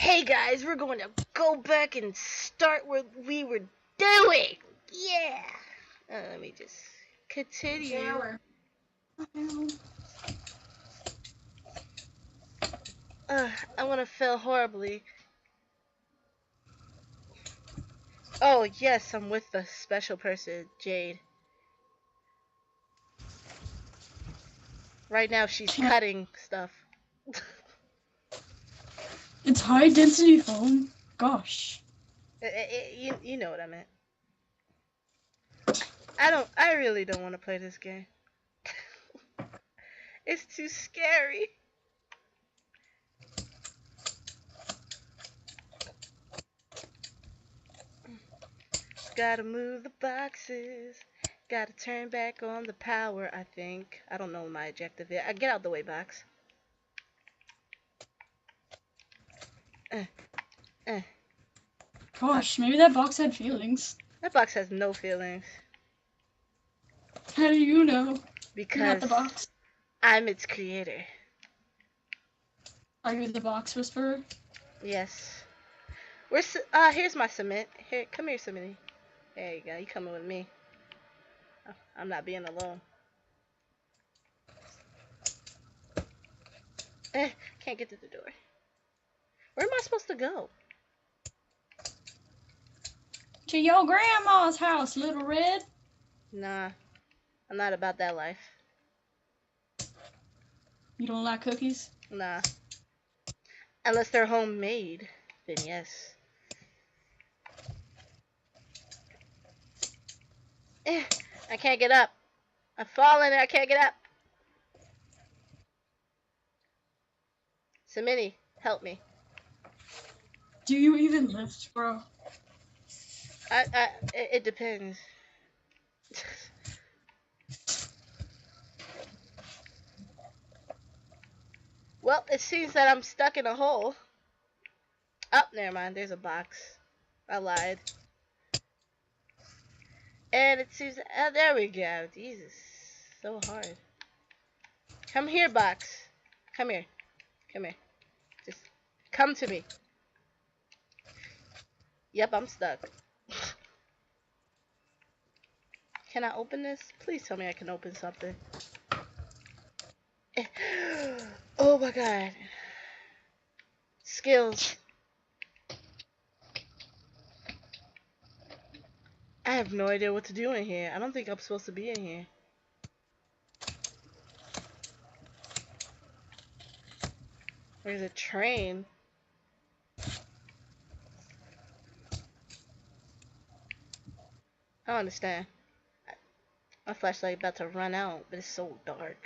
Hey guys, we're going to go back and start what we were doing. Yeah. Let me just continue. Shower. I'm gonna fail horribly. Oh yes, I'm with the special person, Jade. Right now she's cutting stuff. It's high density foam. Gosh. You know what I meant. I really don't want to play this game. It's too scary. Gotta move the boxes. Gotta turn back on the power, I think. I don't know what my objective is. Get out the way, box. Gosh, maybe that box had feelings. That box has no feelings. How do you know? Because You're not the box. I'm its creator. Are you the box whisperer? Yes. Here's my cement. Here, come here, Cement. There you go. You coming with me. I'm not being alone. Can't get to the door. Where am I supposed to go? To your grandma's house, Little Red. Nah, I'm not about that life. You don't like cookies? Nah. Unless they're homemade, then yes. I can't get up. I'm falling and I can't get up. Samini, help me. Do you even lift, bro? It depends. Well, it seems that I'm stuck in a hole. Oh, never mind. There's a box. I lied. And it seems... Oh, there we go. Jesus. So hard. Come here, box. Come here. Come here. Just come to me. Yep, I'm stuck. Can I open this? Please tell me I can open something. Oh my god. Skills. I have no idea what to do in here. I don't think I'm supposed to be in here. There's a train. I don't understand. My flashlight about to run out, but it's so dark.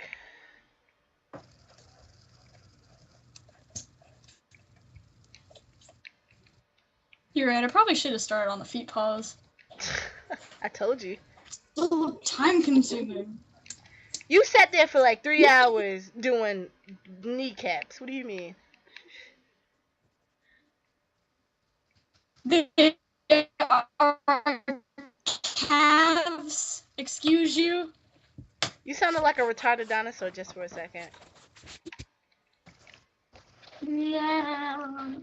You're right, I probably should have started on the feet pause. I told you. It's a little time consuming. You sat there for like 3 hours doing kneecaps. What do you mean? They are calves. Excuse you? You sounded like a retarded dinosaur just for a second. Yeah.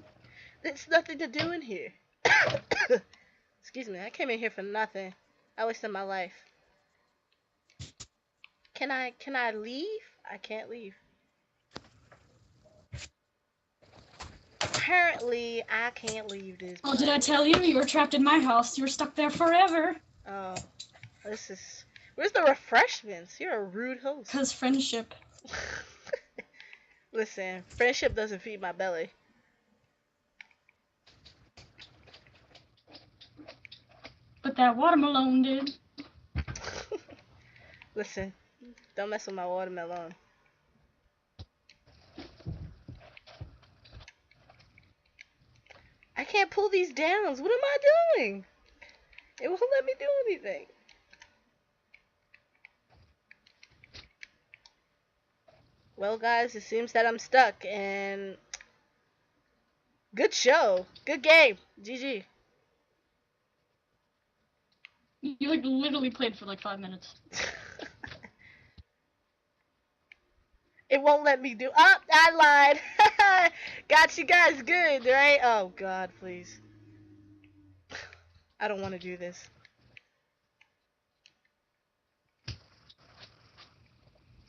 There's nothing to do in here. Excuse me, I came in here for nothing. I wasted my life. Can I leave? I can't leave. Apparently, I can't leave this. Oh, did I tell you? You were trapped in my house. You were stuck there forever. Oh, this is... Where's the refreshments? You're a rude host. 'Cause friendship. Listen, friendship doesn't feed my belly. But that watermelon did. Listen, don't mess with my watermelon. I can't pull these downs. What am I doing? It won't let me do anything. Well, guys, it seems that I'm stuck, and good show. Good game. GG. You like literally played for like 5 minutes. It won't let me do... Oh, I lied. Got you guys good, right? Oh God, please. I don't want to do this.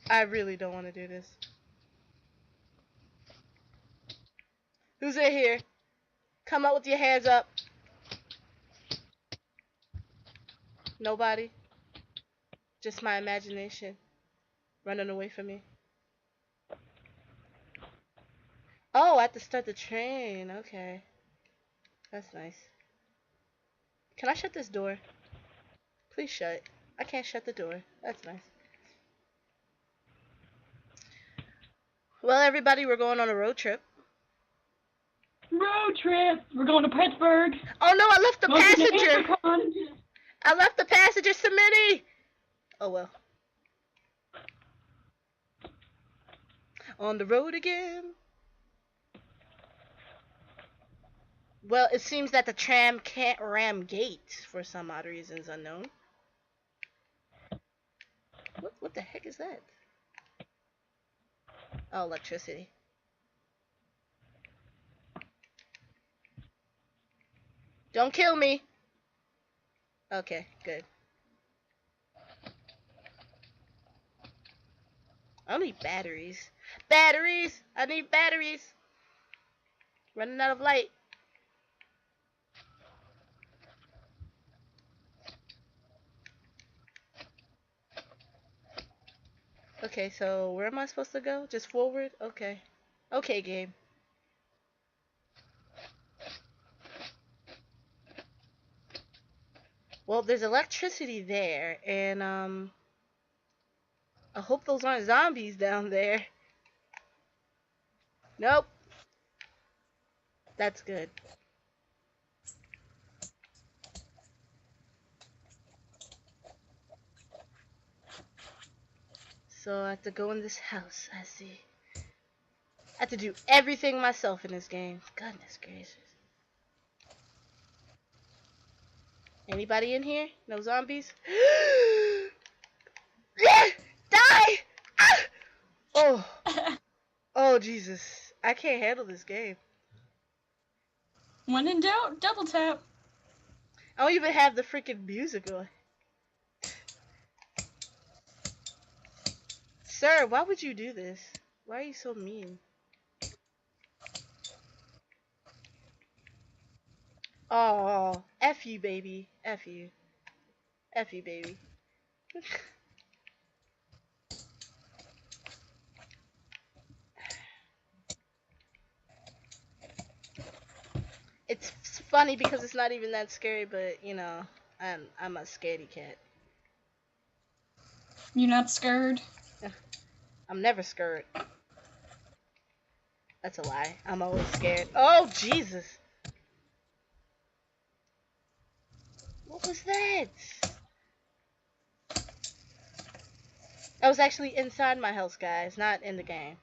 I really don't want to do this. Who's in here? Come up with your hands up. Nobody? Just my imagination running away from me. Oh, I have to start the train. Okay. That's nice. Can I shut this door? Please shut. I can't shut the door. That's nice. Well, everybody, we're going on a road trip. Road trip. We're going to Pittsburgh. Oh no, I left the Going to passenger. Ambercon. I left the passenger, Smitty. Oh well. On the road again. Well, it seems that the tram can't ram gates for some odd reasons unknown. What the heck is that? Oh, electricity. Don't kill me. Okay, good. I need batteries. Batteries! I need batteries. Running out of light. Okay, so where am I supposed to go? Just forward? Okay. Okay, game. Well, there's electricity there, and I hope those aren't zombies down there. Nope. That's good. So I have to go in this house, I see. I have to do everything myself in this game. Goodness gracious. Anybody in here? No zombies? Die! Ah! Oh. Oh, Jesus. I can't handle this game. When in doubt, double tap. I don't even have the freaking music on. Sir, why would you do this? Why are you so mean? Oh, F you, baby. F you. F you, baby. It's funny because it's not even that scary, but you know, I'm a scaredy cat. You not scared? I'm never scared. That's a lie. I'm always scared. Oh, Jesus. What was that? That was actually inside my house, guys, not in the game.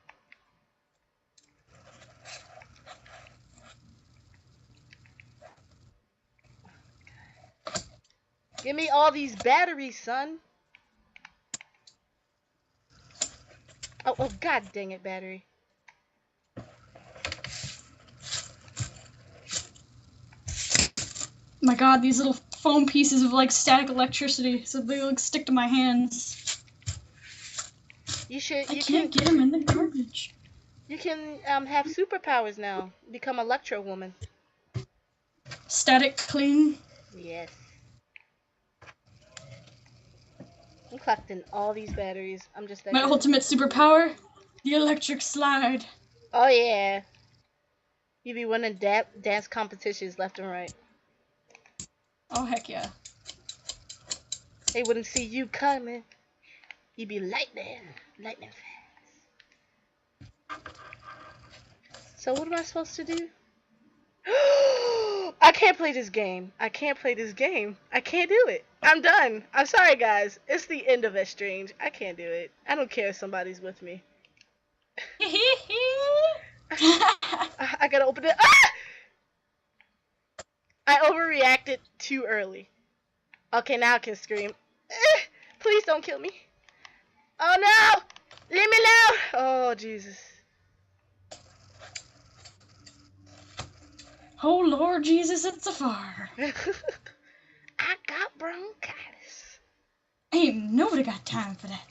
Give me all these batteries, son. Oh, God dang it, battery. My God, these little foam pieces of like static electricity, so they like stick to my hands. You should. I can't get them in the garbage. You can have superpowers now. Become Electro Woman. Static cling. Yes. I'm collecting all these batteries. I'm just that My good. ultimate superpower, the electric slide. Oh yeah. You be winning dance competitions left and right. Oh heck yeah. They wouldn't see you coming. You be lightning fast. So what am I supposed to do? I can't play this game. I can't play this game. I can't do it. I'm done. I'm sorry, guys. It's the end of Estrange. I can't do it. I don't care if somebody's with me. I gotta open it. Ah! I overreacted too early. Okay, now I can scream. Please don't kill me. Oh no! Leave me alone! Oh, Jesus. Oh Lord Jesus, it's a fire. I got bronchitis. Ain't nobody got time for that.